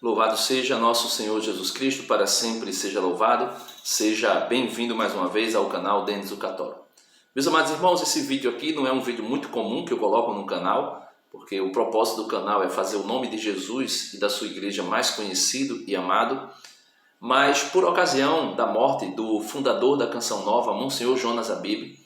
Louvado seja nosso Senhor Jesus Cristo, para sempre seja louvado. Seja bem-vindo mais uma vez ao canal Denis o Católico. Meus amados irmãos, esse vídeo aqui não é um vídeo muito comum que eu coloco no canal, porque o propósito do canal é fazer o nome de Jesus e da sua igreja mais conhecido e amado. Mas por ocasião da morte do fundador da Canção Nova, Monsenhor Jonas Abib,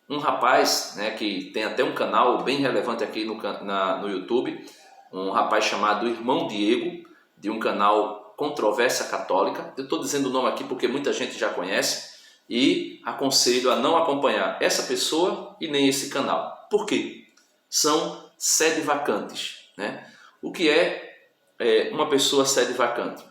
um rapaz, que tem até um canal bem relevante aqui no YouTube, um rapaz chamado Irmão Diego, de um canal Controvérsia Católica. Eu estou dizendo o nome aqui porque muita gente já conhece e aconselho a não acompanhar essa pessoa e nem esse canal. Por quê? São sede vacantes, O que é uma pessoa sede vacante?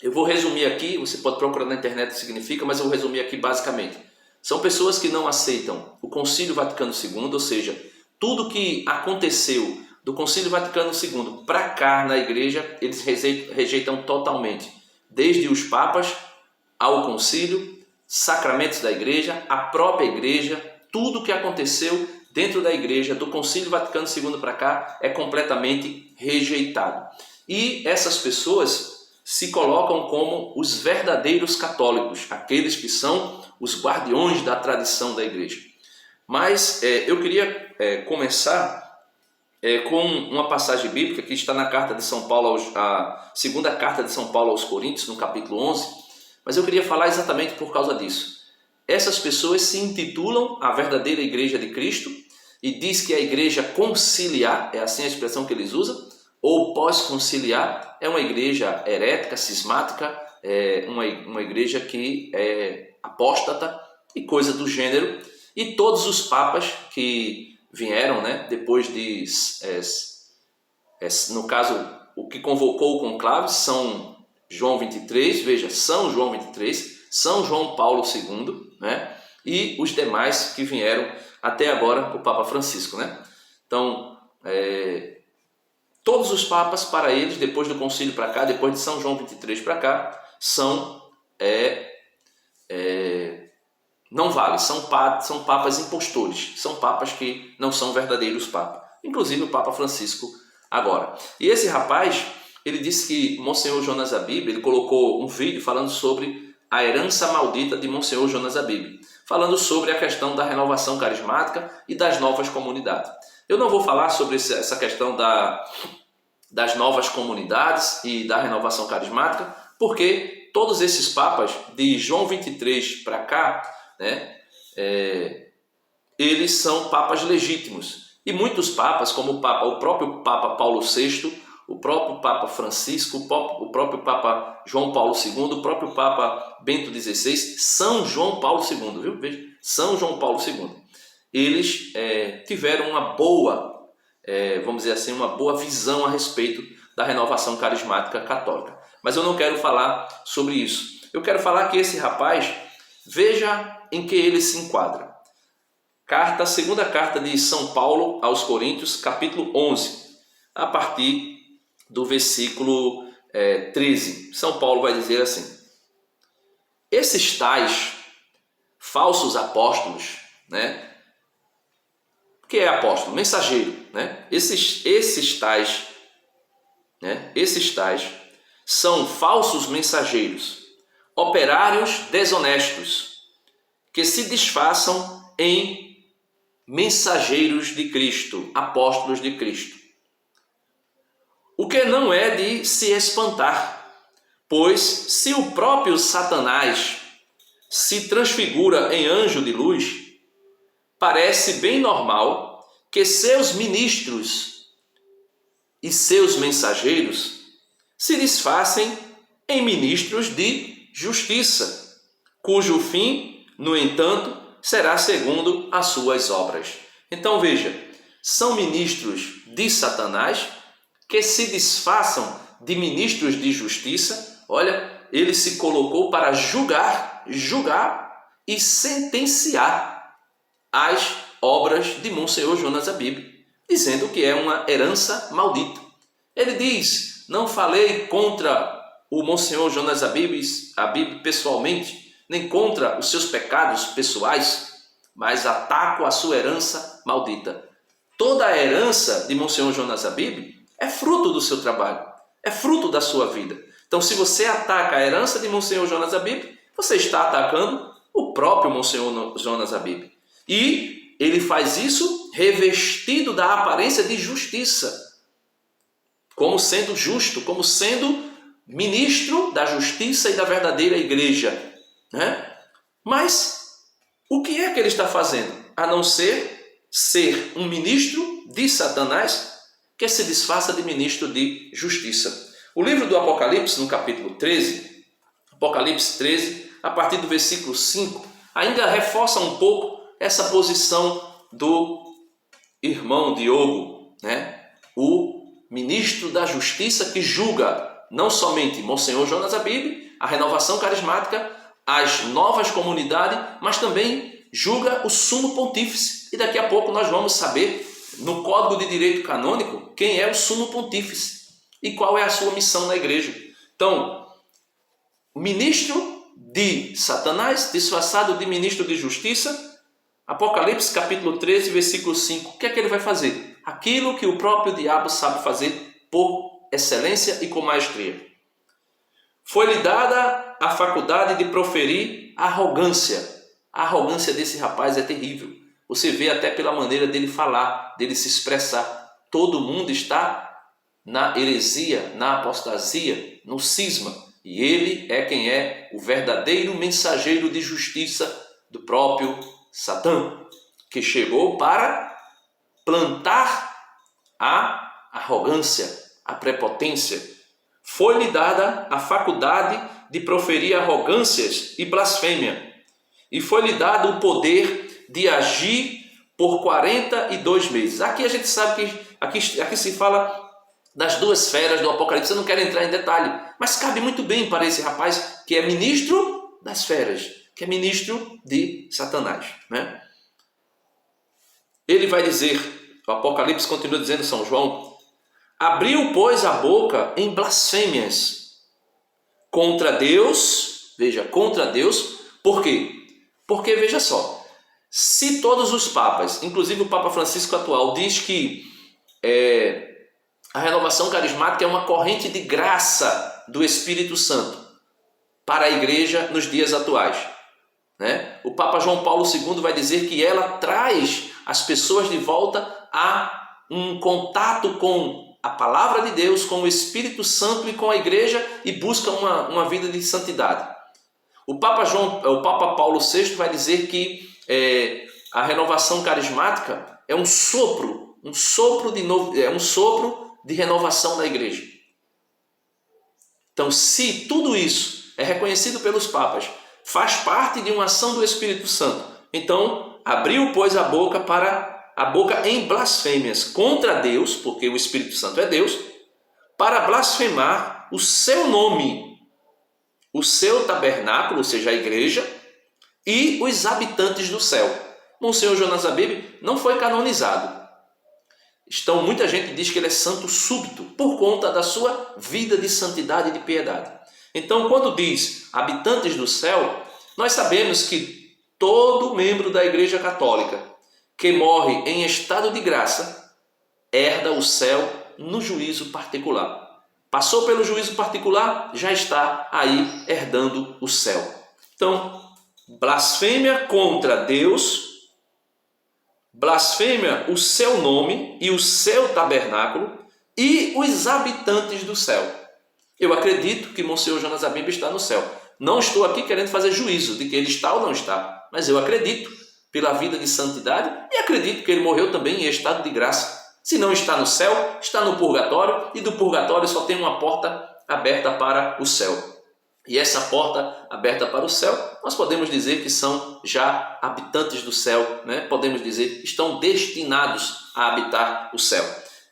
Eu vou resumir aqui, você pode procurar na internet o que significa, mas eu vou resumir aqui basicamente. São pessoas que não aceitam o Concílio Vaticano II, ou seja, tudo que aconteceu do Concílio Vaticano II para cá na igreja, eles rejeitam totalmente. Desde os papas ao concílio, sacramentos da igreja, a própria igreja, tudo que aconteceu dentro da igreja, do Concílio Vaticano II para cá, é completamente rejeitado. E essas pessoas se colocam como os verdadeiros católicos, aqueles que são os guardiões da tradição da igreja. Mas eu queria começar com uma passagem bíblica que está na carta de São Paulo, a segunda carta de São Paulo aos Coríntios, no capítulo 11, mas eu queria falar exatamente por causa disso. Essas pessoas se intitulam a verdadeira igreja de Cristo e diz que a igreja conciliar, é assim a expressão que eles usam, ou pós-conciliar, é uma igreja herética, cismática, uma igreja que é apóstata e coisa do gênero, e todos os papas que vieram, depois de, no caso, o que convocou o conclave, São João 23, veja, São João 23, São João Paulo II, e os demais que vieram até agora, o Papa Francisco, Então, todos os papas para eles, depois do concílio para cá, depois de São João 23 para cá, não vale, são papas impostores, são papas que não são verdadeiros papas, inclusive o Papa Francisco agora. E esse rapaz, ele disse que Monsenhor Jonas Abib, ele colocou um vídeo falando sobre a herança maldita de Monsenhor Jonas Abib, falando sobre a questão da renovação carismática e das novas comunidades. Eu não vou falar sobre essa questão das novas comunidades e da renovação carismática, porque todos esses papas, de João 23 para cá, eles são papas legítimos. E muitos papas, como o próprio Papa Paulo VI, o próprio Papa Francisco, o próprio Papa João Paulo II, o próprio Papa Bento XVI, São João Paulo II, viu? Veja, São João Paulo II. Eles tiveram uma boa, vamos dizer assim, uma boa visão a respeito da renovação carismática católica. Mas eu não quero falar sobre isso. Eu quero falar que esse rapaz, veja em que ele se enquadra. Segunda carta de São Paulo aos Coríntios, capítulo 11, a partir do versículo 13. São Paulo vai dizer assim: esses tais falsos apóstolos, o que é apóstolo? Mensageiro, Esses tais são falsos mensageiros, operários desonestos, que se disfarçam em mensageiros de Cristo, apóstolos de Cristo. O que não é de se espantar, pois se o próprio Satanás se transfigura em anjo de luz, parece bem normal que seus ministros e seus mensageiros se disfarcem em ministros de justiça, cujo fim, no entanto, será segundo as suas obras. Então veja, são ministros de Satanás que se disfarçam de ministros de justiça. Olha, ele se colocou para julgar e sentenciar as obras de Monsenhor Jonas Abib, dizendo que é uma herança maldita. Ele diz: não falei contra o Monsenhor Jonas Abib pessoalmente, nem contra os seus pecados pessoais, mas ataco a sua herança maldita. Toda a herança de Monsenhor Jonas Abib é fruto do seu trabalho. é fruto da sua vida. Então, se você ataca a herança de Monsenhor Jonas Habib, você está atacando o próprio Monsenhor Jonas Habib. E ele faz isso revestido da aparência de justiça, como sendo justo, como sendo ministro da justiça e da verdadeira igreja, né? Mas o que é que ele está fazendo? A não ser um ministro de Satanás que se disfarça de ministro de justiça. O livro do Apocalipse, no capítulo 13, Apocalipse 13, a partir do versículo 5, ainda reforça um pouco essa posição do irmão Diogo, né? O ministro da justiça que julga não somente Monsenhor Jonas Habib, a renovação carismática, as novas comunidades, mas também julga o sumo pontífice. E daqui a pouco nós vamos saber, no Código de Direito Canônico, quem é o sumo pontífice e qual é a sua missão na igreja. Então, ministro de Satanás, disfarçado de ministro de justiça, Apocalipse capítulo 13, versículo 5. O que é que ele vai fazer? Aquilo que o próprio diabo sabe fazer por excelência e com maestria. Foi-lhe dada a faculdade de proferir arrogância. A arrogância desse rapaz é terrível. Você vê até pela maneira dele falar, dele se expressar. Todo mundo está na heresia, na apostasia, no cisma. E ele é quem é o verdadeiro mensageiro de justiça do próprio Satã, que chegou para plantar a arrogância, a prepotência. Foi-lhe dada a faculdade de proferir arrogâncias e blasfêmia. E foi-lhe dado o poder de agir por 42 meses. Aqui a gente sabe que aqui se fala das duas feras do Apocalipse. Eu não quero entrar em detalhe, mas cabe muito bem para esse rapaz que é ministro das feras, que é ministro de Satanás, né? Ele vai dizer, o Apocalipse continua dizendo, São João, abriu, pois, a boca em blasfêmias contra Deus, veja, contra Deus, por quê? Porque, veja só, se todos os papas, inclusive o Papa Francisco atual, diz que a renovação carismática é uma corrente de graça do Espírito Santo para a igreja nos dias atuais, né? O Papa João Paulo II vai dizer que ela traz as pessoas de volta a um contato com a palavra de Deus, com o Espírito Santo e com a igreja e busca uma vida de santidade. O Papa Paulo VI vai dizer que a renovação carismática é um sopro de renovação da igreja. Então, se tudo isso é reconhecido pelos papas, faz parte de uma ação do Espírito Santo, então abriu, pois, a boca em blasfêmias contra Deus, porque o Espírito Santo é Deus, para blasfemar o seu nome, o seu tabernáculo, ou seja, a igreja, e os habitantes do céu. Monsenhor Jonas Habib não foi canonizado. Muita gente diz que ele é santo súbito por conta da sua vida de santidade e de piedade. Então, quando diz habitantes do céu, nós sabemos que todo membro da Igreja Católica que morre em estado de graça herda o céu no juízo particular. Passou pelo juízo particular, já está aí herdando o céu. Então, blasfêmia contra Deus, blasfêmia o seu nome e o seu tabernáculo e os habitantes do céu. Eu acredito que Monsenhor Jonas Habib está no céu. Não estou aqui querendo fazer juízo de que ele está ou não está, mas eu acredito pela vida de santidade e acredito que ele morreu também em estado de graça. Se não está no céu, está no purgatório, e do purgatório só tem uma porta aberta para o céu. E essa porta aberta para o céu, nós podemos dizer que são já habitantes do céu, né? Podemos dizer, estão destinados a habitar o céu.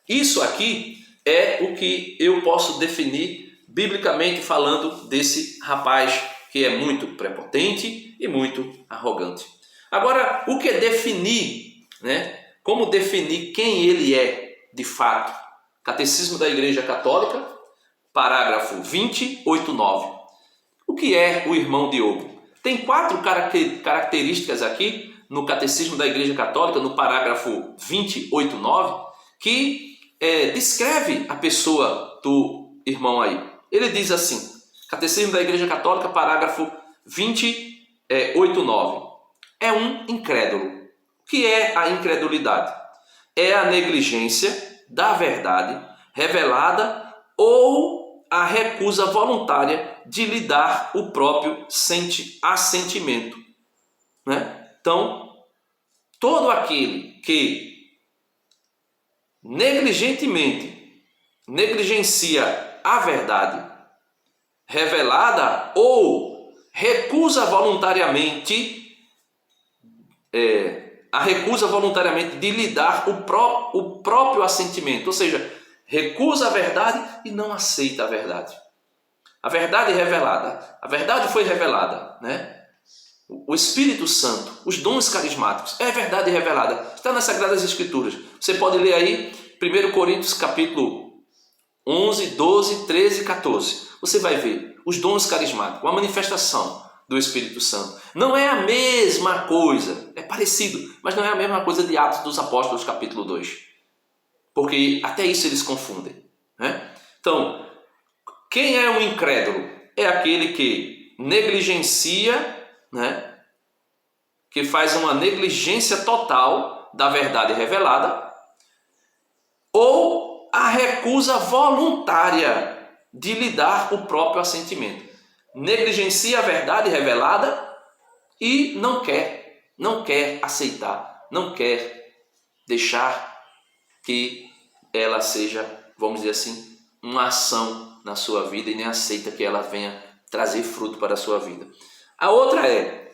Isso aqui é o que eu posso definir biblicamente falando desse rapaz que é muito prepotente e muito arrogante. Agora, o que é definir, né? Como definir quem ele é de fato? Catecismo da Igreja Católica, parágrafo 20.8.9. O que é o irmão Diogo? Tem 4 características aqui no Catecismo da Igreja Católica, no parágrafo 20.8.9, que descreve a pessoa do irmão aí. Ele diz assim, Catecismo da Igreja Católica, parágrafo 28.9. É um incrédulo. O que é a incredulidade? É a negligência da verdade revelada ou a recusa voluntária de lhe dar o próprio assentimento. Né? Então, todo aquele que negligencia a verdade revelada ou recusa voluntariamente de lhe dar o próprio assentimento, ou seja, recusa a verdade e não aceita a verdade. A verdade revelada, a verdade foi revelada, né? O Espírito Santo, os dons carismáticos, é verdade revelada, está nas Sagradas Escrituras. Você pode ler aí 1 Coríntios capítulo 11, 12, 13 e 14. Você vai ver os dons carismáticos, a manifestação do Espírito Santo. Não é a mesma coisa, é parecido, mas não é a mesma coisa de Atos dos Apóstolos capítulo 2. Porque até isso eles confundem, né? Então, quem é um incrédulo? É aquele que negligencia, né? Que faz uma negligência total da verdade revelada, ou a recusa voluntária de lhe dar o próprio assentimento. Negligencia a verdade revelada e não quer aceitar, não quer deixar que ela seja, vamos dizer assim, uma ação na sua vida e nem aceita que ela venha trazer fruto para a sua vida. A outra é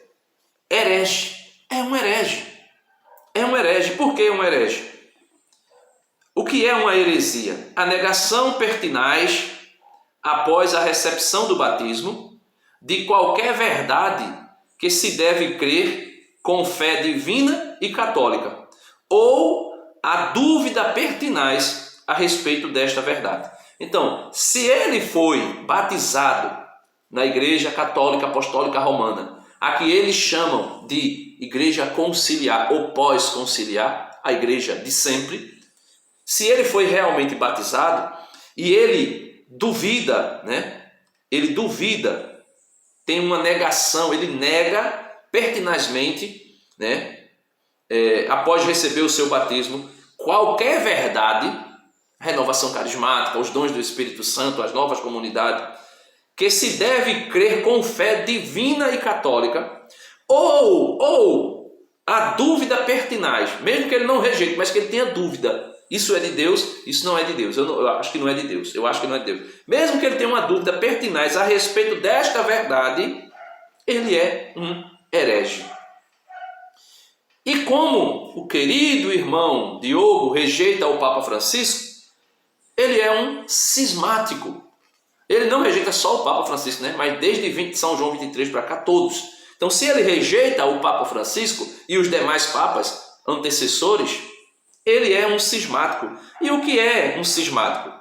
herege. É um herege. É um herege. Por que um herege? O que é uma heresia? A negação pertinaz, após a recepção do batismo, de qualquer verdade que se deve crer com fé divina e católica, ou a dúvida pertinaz a respeito desta verdade. Então, se ele foi batizado na Igreja Católica Apostólica Romana, a que eles chamam de Igreja Conciliar ou Pós-Conciliar, a Igreja de sempre, se ele foi realmente batizado e ele duvida, né? Ele duvida, tem uma negação, ele nega pertinazmente, né? Após receber o seu batismo, qualquer verdade, renovação carismática, os dons do Espírito Santo, as novas comunidades, que se deve crer com fé divina e católica, ou a dúvida pertinaz, mesmo que ele não rejeite, mas que ele tenha dúvida, isso é de Deus, isso não é de Deus, eu acho que não é de Deus, eu acho que não é de Deus. Mesmo que ele tenha uma dúvida pertinaz a respeito desta verdade, ele é um herege. E como o querido irmão Diogo rejeita o Papa Francisco, ele é um cismático. Ele não rejeita só o Papa Francisco, né? Mas desde São João 23 para cá, todos. Então, se ele rejeita o Papa Francisco e os demais papas antecessores, ele é um cismático. E o que é um cismático?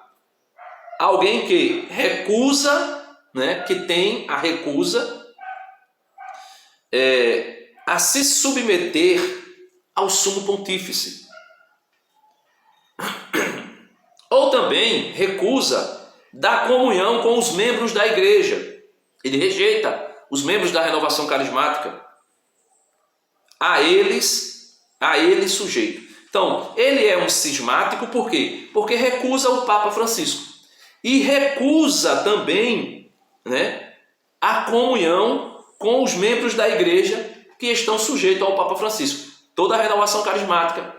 Alguém que recusa, né? Que tem a recusa a se submeter ao sumo pontífice. Ou também recusa da comunhão com os membros da igreja. Ele rejeita os membros da renovação carismática. A ele sujeito. Então, ele é um cismático por quê? Porque recusa o Papa Francisco. E recusa também, né, a comunhão com os membros da igreja que estão sujeitos ao Papa Francisco. Toda a renovação carismática,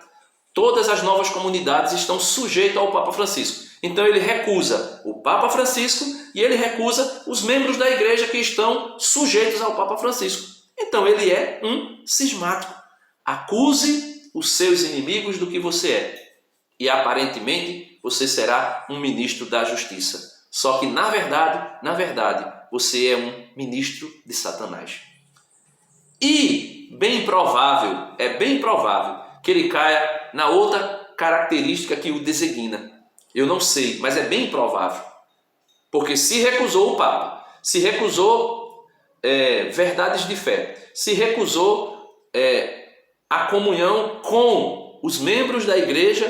todas as novas comunidades estão sujeitas ao Papa Francisco. Então ele recusa o Papa Francisco e ele recusa os membros da igreja que estão sujeitos ao Papa Francisco. Então ele é um cismático. Acuse os seus inimigos do que você é. E aparentemente você será um ministro da justiça. Só que na verdade, você é um ministro de Satanás. E é bem provável que ele caia na outra característica que o designa. Eu não sei, mas é bem provável. Porque se recusou o Papa, se recusou verdades de fé, se recusou a comunhão com os membros da igreja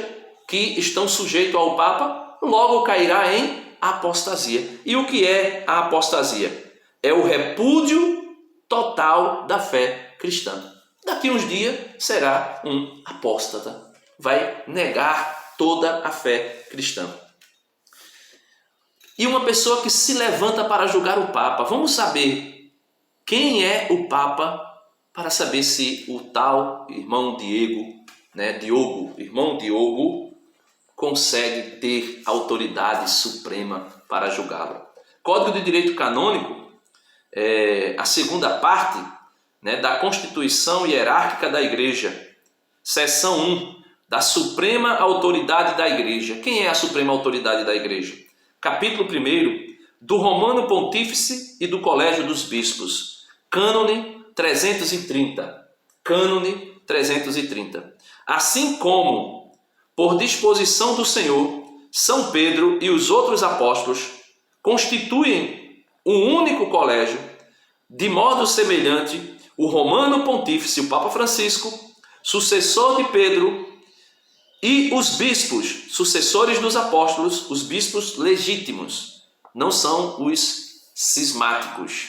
que estão sujeitos ao Papa, logo cairá em apostasia. E o que é a apostasia? É o repúdio total da fé cristã. Daqui uns dias será um apóstata. Vai negar toda a fé cristã. E uma pessoa que se levanta para julgar o Papa. Vamos saber quem é o Papa para saber se o tal irmão irmão Diogo, consegue ter autoridade suprema para julgá-lo. Código de Direito Canônico, a segunda parte, da Constituição Hierárquica da Igreja, seção 1, da Suprema Autoridade da Igreja. Quem é a Suprema Autoridade da Igreja? Capítulo 1, do Romano Pontífice e do Colégio dos Bispos, Cânone 330. Cânone 330. Assim como, por disposição do Senhor, São Pedro e os outros apóstolos constituem um único colégio, de modo semelhante, o Romano Pontífice, o Papa Francisco, sucessor de Pedro, e os bispos, sucessores dos apóstolos, os bispos legítimos, não são os cismáticos,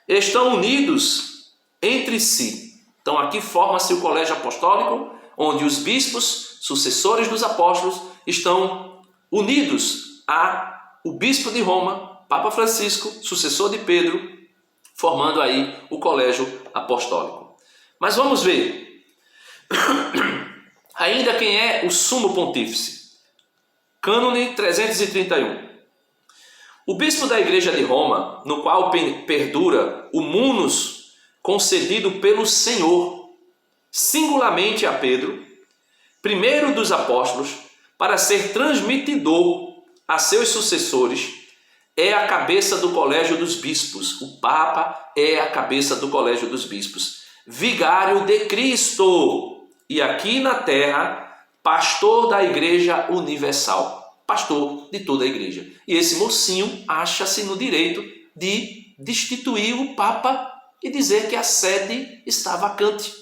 estão unidos entre si. Então aqui forma-se o colégio apostólico, onde os bispos, sucessores dos apóstolos, estão unidos ao bispo de Roma, Papa Francisco, sucessor de Pedro, formando aí o colégio apostólico. Mas vamos ver ainda quem é o sumo pontífice. Cânone 331. O bispo da Igreja de Roma, no qual perdura o munus concedido pelo Senhor, singularmente a Pedro, primeiro dos apóstolos, para ser transmitidor a seus sucessores, é a cabeça do colégio dos bispos. O Papa é a cabeça do colégio dos bispos. Vigário de Cristo. E aqui na terra, pastor da Igreja Universal. Pastor de toda a igreja. E esse mocinho acha-se no direito de destituir o Papa e dizer que a sede está vacante.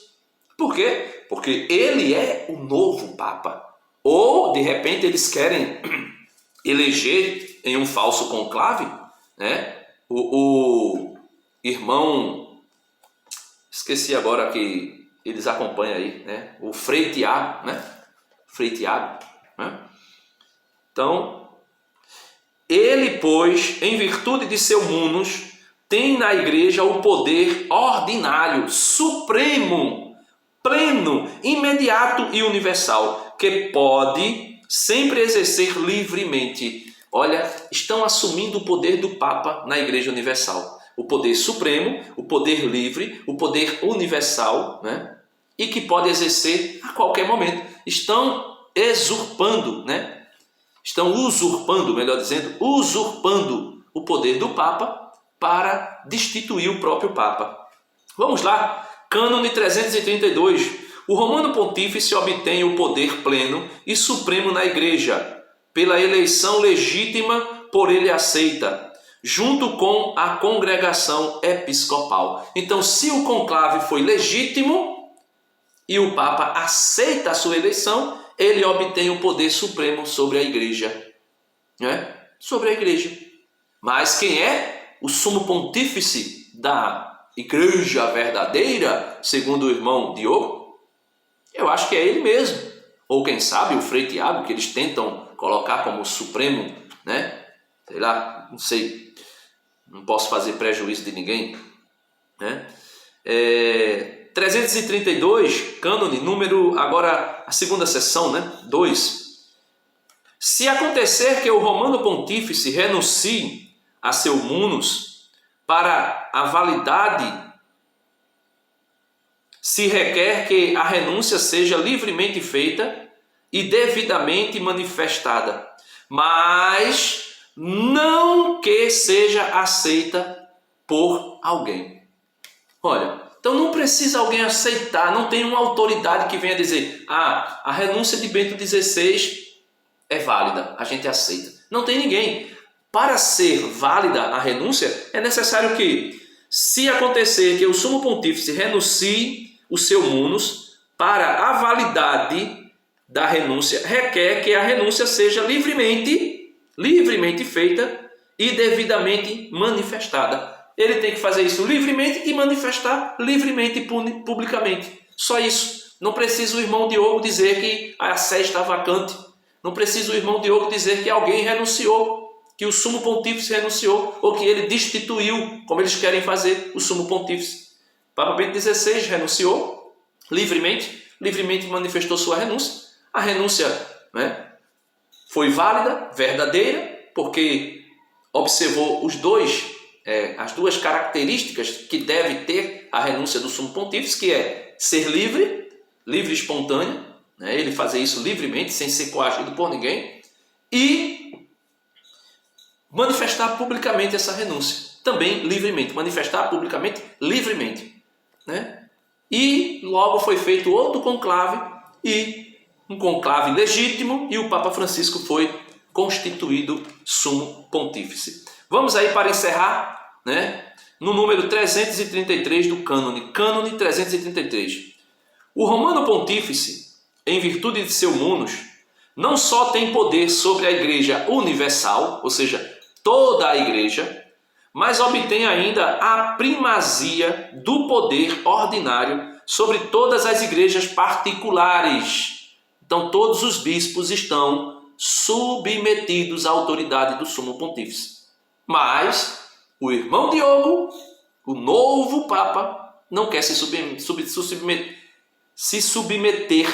Por quê? Porque ele é o novo Papa. Ou, de repente, eles querem eleger em um falso conclave, o irmão, esqueci agora que eles acompanham aí, o Frei Tiago, Frei Tiago, Então, ele, pois, em virtude de seu munus, tem na igreja o poder ordinário, supremo, pleno, imediato e universal, que pode sempre exercer livremente. Olha, estão assumindo o poder do Papa na Igreja Universal. O poder supremo, o poder livre, o poder universal, e que pode exercer a qualquer momento. Estão usurpando, usurpando o poder do Papa para destituir o próprio Papa. Vamos lá, Cânone 332. O Romano Pontífice obtém o poder pleno e supremo na Igreja, pela eleição legítima por ele aceita, junto com a congregação episcopal. Então, se o conclave foi legítimo e o Papa aceita a sua eleição, ele obtém o poder supremo sobre a igreja. Sobre a igreja. Mas quem é o sumo pontífice da igreja verdadeira, segundo o irmão Diogo? Eu acho que é ele mesmo. Ou quem sabe o Frei Tiago, que eles tentam colocar como supremo, sei lá, não sei, não posso fazer prejuízo de ninguém, 332, cânone, número, agora a segunda seção, 2. Se acontecer que o Romano Pontífice renuncie a seu munus, para a validade, se requer que a renúncia seja livremente feita e devidamente manifestada, mas não que seja aceita por alguém. Olha, então não precisa alguém aceitar, não tem uma autoridade que venha dizer: a renúncia de Bento XVI é válida, a gente aceita. Não tem ninguém. Para ser válida a renúncia, é necessário que, se acontecer que o sumo pontífice renuncie o seu munus, para a validade da renúncia, requer que a renúncia seja livremente livremente feita e devidamente manifestada. Ele tem que fazer isso livremente e manifestar livremente e publicamente. Só isso. Não precisa o irmão Diogo dizer que a sé está vacante. Não precisa o irmão Diogo dizer que alguém renunciou, que o sumo pontífice renunciou, ou que ele destituiu, como eles querem fazer, o sumo pontífice. Papa Bento XVI renunciou livremente manifestou sua renúncia. A renúncia, né, foi válida, verdadeira, porque observou as duas características que deve ter a renúncia do sumo pontífice, que é ser livre e espontânea, né, ele fazer isso livremente, sem ser coagido por ninguém, e manifestar publicamente essa renúncia, também livremente, manifestar publicamente livremente, né? E logo foi feito outro conclave, e um conclave legítimo, e o Papa Francisco foi constituído sumo pontífice. Vamos aí para encerrar, né, no número 333 do cânone 333. O Romano Pontífice, em virtude de seu munus, não só tem poder sobre a Igreja universal, ou seja, toda a Igreja, mas obtém ainda a primazia do poder ordinário sobre todas as igrejas particulares. Então, todos os bispos estão submetidos à autoridade do sumo pontífice. Mas o irmão Diogo, o novo Papa, não quer se submeter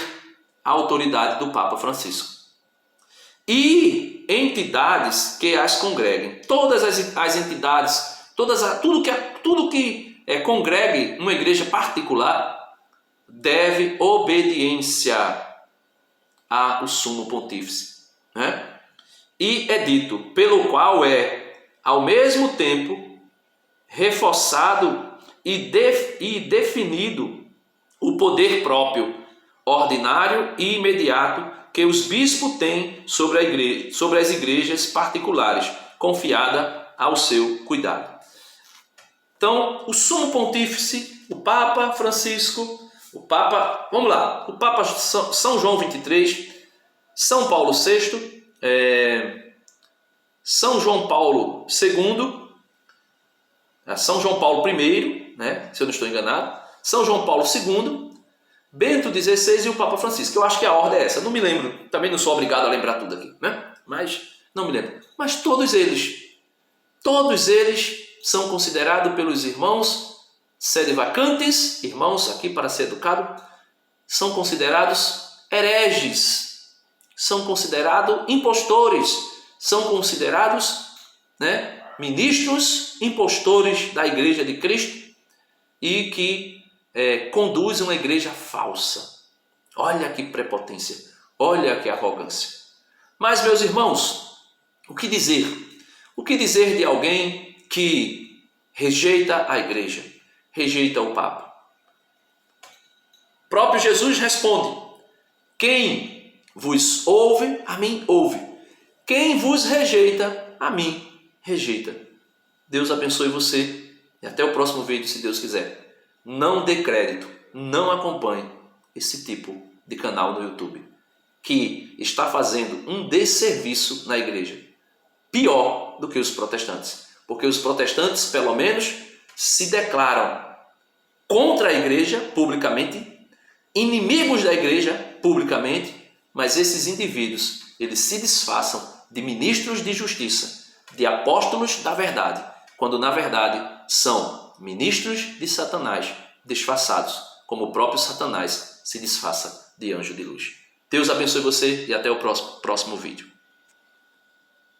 à autoridade do Papa Francisco. E entidades que as congreguem, todas as entidades, tudo que congregue uma igreja particular, deve obediência ao sumo pontífice, né? E é dito, pelo qual é, ao mesmo tempo, reforçado e definido o poder próprio, ordinário e imediato que os bispos têm sobre as igrejas particulares, confiada ao seu cuidado. Então, o sumo pontífice, o Papa Francisco, o Papa São João XXIII, São Paulo VI, São João Paulo II, São João Paulo I, né, se eu não estou enganado, São João Paulo II, Bento XVI e o Papa Francisco. Eu acho que a ordem é essa. Não me lembro. Também não sou obrigado a lembrar tudo aqui, né? Mas não me lembro. Mas todos eles são considerados pelos irmãos sedevacantes, irmãos aqui para ser educado, são considerados hereges, são considerados impostores, são considerados, né, ministros impostores da Igreja de Cristo e que conduzem uma igreja falsa. Olha que prepotência, olha que arrogância. Mas, meus irmãos, o que dizer? O que dizer de alguém que rejeita a igreja, rejeita o Papa? O próprio Jesus responde: quem vos ouve, a mim ouve. Quem vos rejeita, a mim rejeita. Deus abençoe você e até o próximo vídeo, se Deus quiser. Não dê crédito, não acompanhe esse tipo de canal no YouTube, que está fazendo um desserviço na igreja, pior do que os protestantes, porque os protestantes, pelo menos, se declaram contra a igreja publicamente, inimigos da igreja publicamente, mas esses indivíduos, eles se disfarçam de ministros de justiça, de apóstolos da verdade, quando na verdade são ministros de Satanás, disfarçados, como o próprio Satanás se disfarça de anjo de luz. Deus abençoe você e até o próximo vídeo.